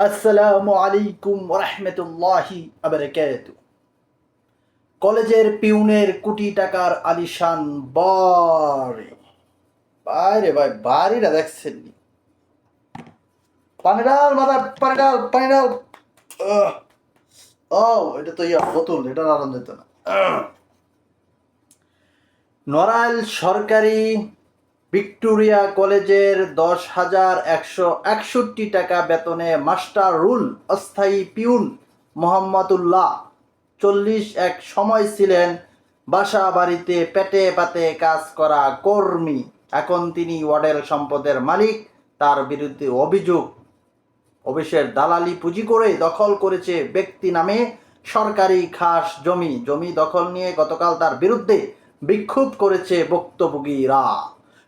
আসসালামু আলাইকুম রাহমাতুল্লাহি বারাকাতুহু। কলেজের পিউনের কোটি টাকার আলিশান বাড়ি। বাইরে ভাই, বাড়িটা দেখছেন নি? পানি ডাল, মাথা পানি ডাল, পানি ডাল। আহ, ও এটা তো বোতল, এটা আনন্দ দিত না। নড়াইল সরকারি ভিক্টোরিয়া কলেজের 10,161 টাকা বেতনে মাস্টার রুল অস্থায়ী পিউন মোহাম্মদুল্লাহ 40 এক সময় ছিলেন বাসা বাড়িতে পেটে পাতে কাজ করা কর্মী। এখন তিনি ওয়ার্ডের সম্পদের মালিক। তার বিরুদ্ধে অভিযোগ, অফিসের দালালি পুঁজি করে দখল করেছে ব্যক্তি নামে সরকারি খাস জমি দখল নিয়ে গতকাল তার বিরুদ্ধে বিক্ষোভ করেছে ভুক্তভোগীরা।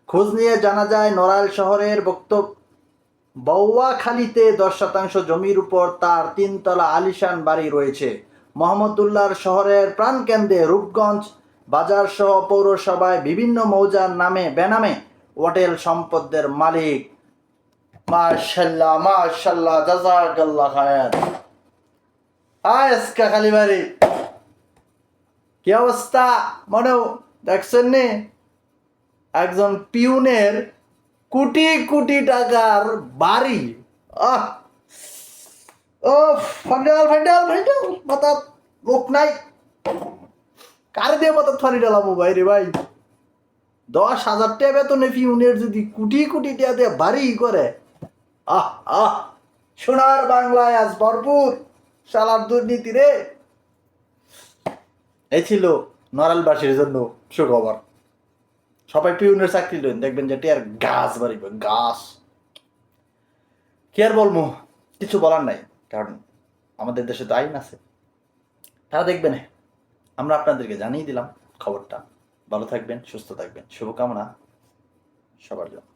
খোঁজ নিয়ে জানা যায়, নড়াইল শহরের বৌয়াখালীতে 10% জমির উপর তার 3 তলা আলিশান বাড়ি রয়েছে। মোহাম্মদুল্লাহর শহরের প্রাণকেন্দ্রে রূপগঞ্জ বাজার সহ পৌরসভায় বিভিন্ন মৌজার নামে বেনামে হোটেল সম্পদের মালিক। মাশাল্লাহ মাশাল্লাহ, জাযাকাল্লাহ খায়ের। আজকা খালি বাড়ি কি অবস্থা মনেও দেখছেন নি? একজন পিউনের কোটি কোটি টাকার বাড়ি। আহ ও ফান্ডাল ফান্ডাল ফান্ডাল, মাথা লোক নাই। কারে দিয়ে মাথা থানি ডালাবো ভাই রে ভাই? 10,000 টাকা বেতনে পিউনের যদি কোটি কোটি টাকা দিয়ে বাড়ি করে, আহ আহ, সোনার বাংলায় আজ ভরপুর শালার দুর্নীতি রে। এই ছিল নড়াইলবাসীর জন্য সুখবর। সবাই পিউনের চাকরি লইন, দেখবেন যে টিয়ার গাছ বাড়িবে, গাছ। কি আর বলবো, কিছু বলার নাই, কারণ আমাদের দেশে তো আইন আছে, তারা দেখবে না। আমরা আপনাদেরকে জানিয়ে দিলাম খবরটা। ভালো থাকবেন, সুস্থ থাকবেন, শুভকামনা সবার জন্য।